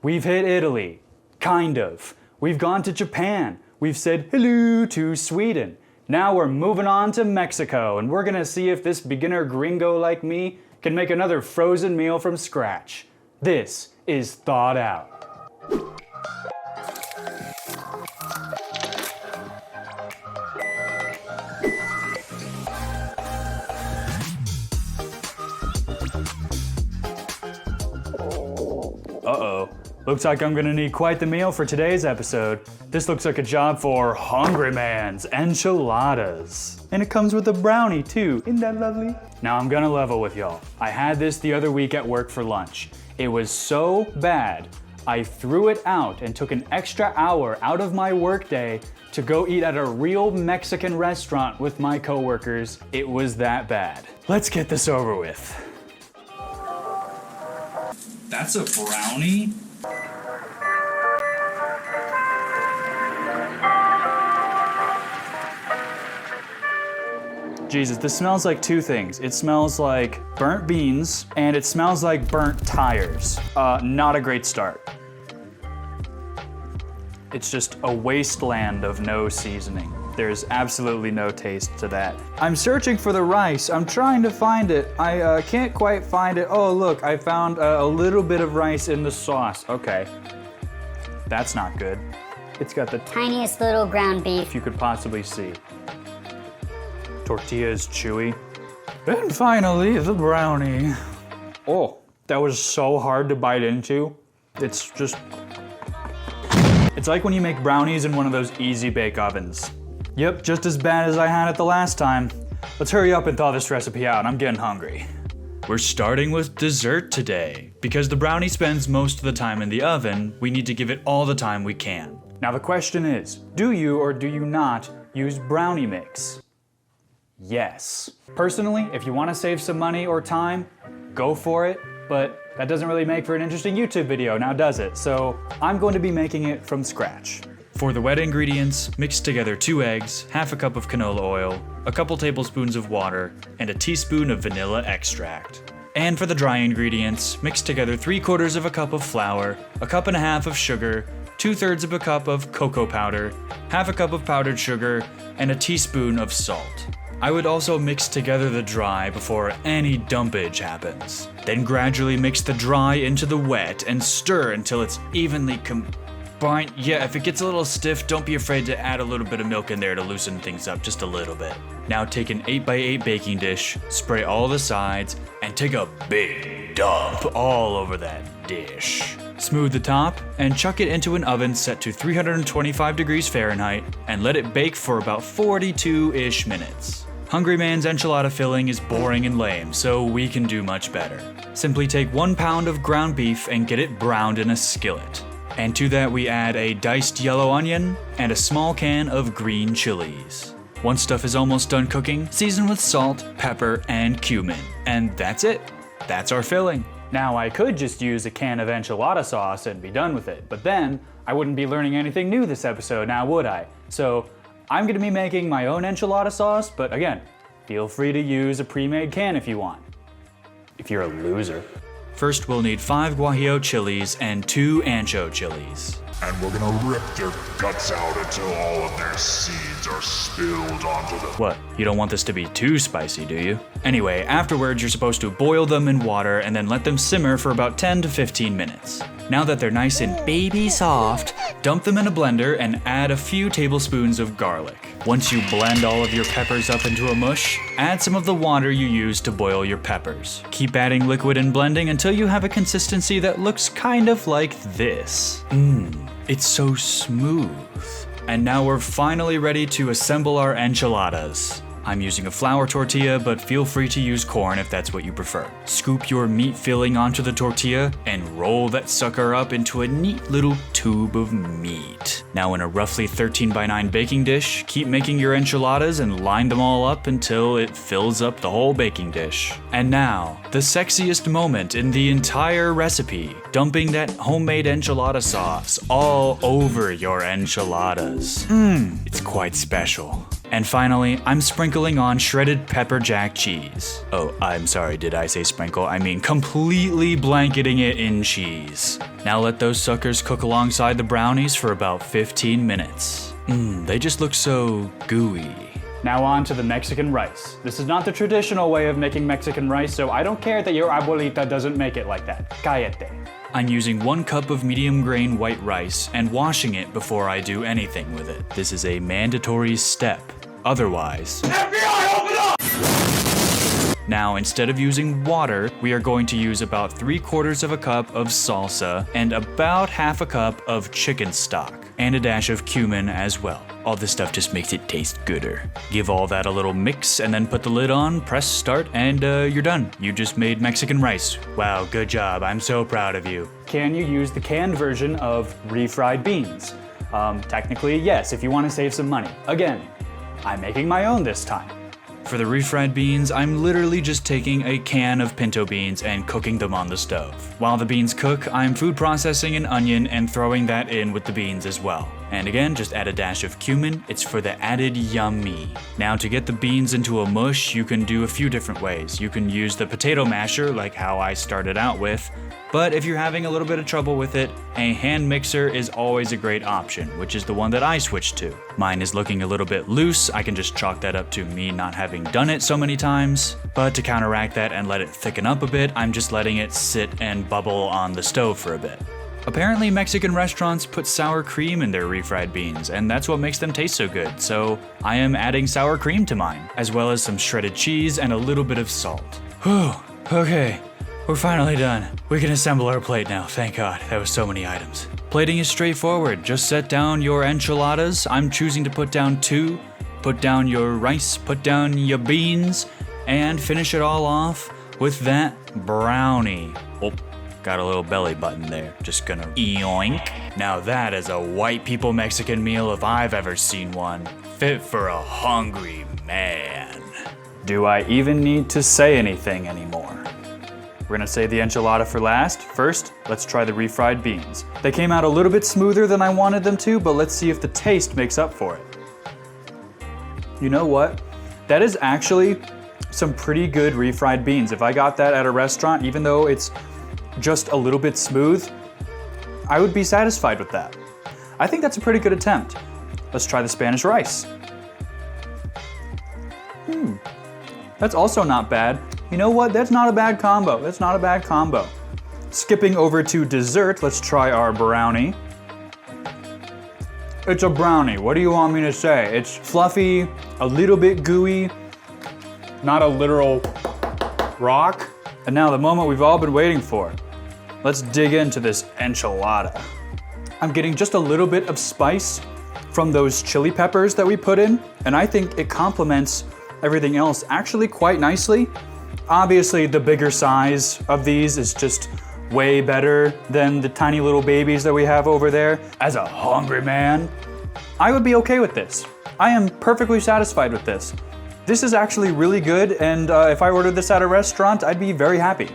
We've hit Italy. Kind of. We've gone to Japan. We've said hello to Sweden. Now we're moving on to Mexico, and we're gonna see if this beginner gringo like me can make another frozen meal from scratch. This is Thawed Out. Uh-oh. Looks like I'm gonna need quite the meal for today's episode. This looks like a job for Hungry Man's Enchiladas. And it comes with a brownie too, isn't that lovely? Now I'm gonna level with y'all. I had this the other week at work for lunch. It was so bad, I threw it out and took an extra hour out of my workday to go eat at a real Mexican restaurant with my coworkers. It was that bad. Let's get this over with. That's a brownie? Jesus, this smells like two things. It smells like burnt beans and it smells like burnt tires. Not a great start. It's just a wasteland of no seasoning. There's absolutely no taste to that. I'm searching for the rice. I'm trying to find it. I can't quite find it. Oh, look, I found a little bit of rice in the sauce. Okay, that's not good. It's got the tiniest little ground beef you could possibly see. Tortilla is chewy. And finally, the brownie. Oh, that was so hard to bite into. It's like when you make brownies in one of those easy bake ovens. Yep, just as bad as I had it the last time. Let's hurry up and thaw this recipe out. I'm getting hungry. We're starting with dessert today. Because the brownie spends most of the time in the oven, we need to give it all the time we can. Now the question is, do you or do you not use brownie mix? Yes. Personally, if you want to save some money or time, go for it, but that doesn't really make for an interesting YouTube video, now does it? So I'm going to be making it from scratch. For the wet ingredients, mix together 2 eggs, half a cup of canola oil, a couple tablespoons of water, and a teaspoon of vanilla extract. And for the dry ingredients, mix together 3/4 of a cup of flour, a cup and a half of sugar, 2/3 of a cup of cocoa powder, half a cup of powdered sugar, and a teaspoon of salt. I would also mix together the dry before any dumpage happens. Then gradually mix the dry into the wet and stir until it's evenly combined. Yeah, if it gets a little stiff, don't be afraid to add a little bit of milk in there to loosen things up just a little bit. Now take an 8x8 baking dish, spray all the sides, and take a big dump all over that dish. Smooth the top and chuck it into an oven set to 325 degrees Fahrenheit and let it bake for about 42-ish minutes. Hungry Man's enchilada filling is boring and lame, so we can do much better. Simply take 1 pound of ground beef and get it browned in a skillet. And to that we add a diced yellow onion and a small can of green chilies. Once stuff is almost done cooking, season with salt, pepper, and cumin. And that's it. That's our filling. Now I could just use a can of enchilada sauce and be done with it, but then I wouldn't be learning anything new this episode, now would I? So I'm gonna be making my own enchilada sauce, but again, feel free to use a pre-made can if you want. If you're a loser. First, we'll need 5 guajillo chilies and 2 ancho chilies. And we're gonna rip their guts out until all of their seeds are spilled onto the... What, you don't want this to be too spicy, do you? Anyway, afterwards you're supposed to boil them in water and then let them simmer for about 10 to 15 minutes. Now that they're nice and baby soft, dump them in a blender and add a few tablespoons of garlic. Once you blend all of your peppers up into a mush, add some of the water you used to boil your peppers. Keep adding liquid and blending until you have a consistency that looks kind of like this. It's so smooth. And now we're finally ready to assemble our enchiladas. I'm using a flour tortilla, but feel free to use corn if that's what you prefer. Scoop your meat filling onto the tortilla and roll that sucker up into a neat little tube of meat. Now in a roughly 13x9 baking dish, keep making your enchiladas and line them all up until it fills up the whole baking dish. And now, the sexiest moment in the entire recipe, dumping that homemade enchilada sauce all over your enchiladas. It's quite special. And finally, I'm sprinkling on shredded pepper jack cheese. Oh, I'm sorry, did I say sprinkle? I mean completely blanketing it in cheese. Now let those suckers cook alongside the brownies for about 15 minutes. They just look so gooey. Now on to the Mexican rice. This is not the traditional way of making Mexican rice, so I don't care that your abuelita doesn't make it like that. Cállate. I'm using 1 cup of medium grain white rice and washing it before I do anything with it. This is a mandatory step. Otherwise, FBI, open up! Now, instead of using water, we are going to use about 3/4 of a cup of salsa and about half a cup of chicken stock and a dash of cumin as well. All this stuff just makes it taste gooder. Give all that a little mix and then put the lid on, press start, and you're done. You just made Mexican rice. Wow, good job. I'm so proud of you. Can you use the canned version of refried beans? Technically, yes, if you want to save some money. Again, I'm making my own this time. For the refried beans, I'm literally just taking a can of pinto beans and cooking them on the stove. While the beans cook, I'm food processing an onion and throwing that in with the beans as well. And again, just add a dash of cumin, it's for the added yummy. Now to get the beans into a mush, you can do a few different ways. You can use the potato masher, like how I started out with, but if you're having a little bit of trouble with it, a hand mixer is always a great option, which is the one that I switched to. Mine is looking a little bit loose, I can just chalk that up to me not having done it so many times. But to counteract that and let it thicken up a bit, I'm just letting it sit and bubble on the stove for a bit. Apparently Mexican restaurants put sour cream in their refried beans, and that's what makes them taste so good, so I am adding sour cream to mine, as well as some shredded cheese and a little bit of salt. Whew, okay. We're finally done. We can assemble our plate now, thank God. That was so many items. Plating is straightforward. Just set down your enchiladas. I'm choosing to put down 2. Put down your rice, put down your beans, and finish it all off with that brownie. Oh, got a little belly button there. Just gonna yoink. Now that is a white people Mexican meal if I've ever seen one. Fit for a hungry man. Do I even need to say anything anymore? We're gonna save the enchilada for last. First, let's try the refried beans. They came out a little bit smoother than I wanted them to, but let's see if the taste makes up for it. You know what? That is actually some pretty good refried beans. If I got that at a restaurant, even though it's just a little bit smooth, I would be satisfied with that. I think that's a pretty good attempt. Let's try the Spanish rice. That's also not bad. You know what? That's not a bad combo. That's not a bad combo. Skipping over to dessert, let's try our brownie. It's a brownie. What do you want me to say? It's fluffy, a little bit gooey, not a literal rock. And now the moment we've all been waiting for. Let's dig into this enchilada. I'm getting just a little bit of spice from those chili peppers that we put in, and I think it complements everything else actually quite nicely. Obviously, the bigger size of these is just way better than the tiny little babies that we have over there. As a hungry man, I would be okay with this. I am perfectly satisfied with this. This is actually really good, and if I ordered this at a restaurant, I'd be very happy.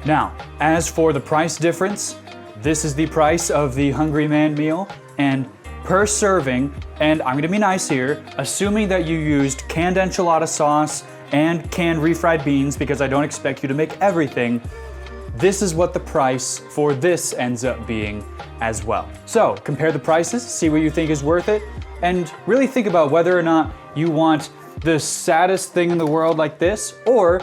Now, as for the price difference, this is the price of the Hungry Man meal, and per serving, and I'm gonna be nice here, assuming that you used canned enchilada sauce and canned refried beans, because I don't expect you to make everything, this is what the price for this ends up being as well. So compare the prices, see what you think is worth it, and really think about whether or not you want the saddest thing in the world like this, or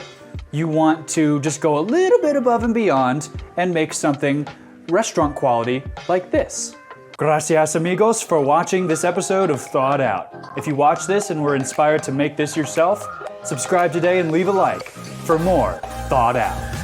you want to just go a little bit above and beyond and make something restaurant quality like this. Gracias amigos for watching this episode of Thawed Out. If you watch this and were inspired to make this yourself, subscribe today and leave a like for more Thawed Out.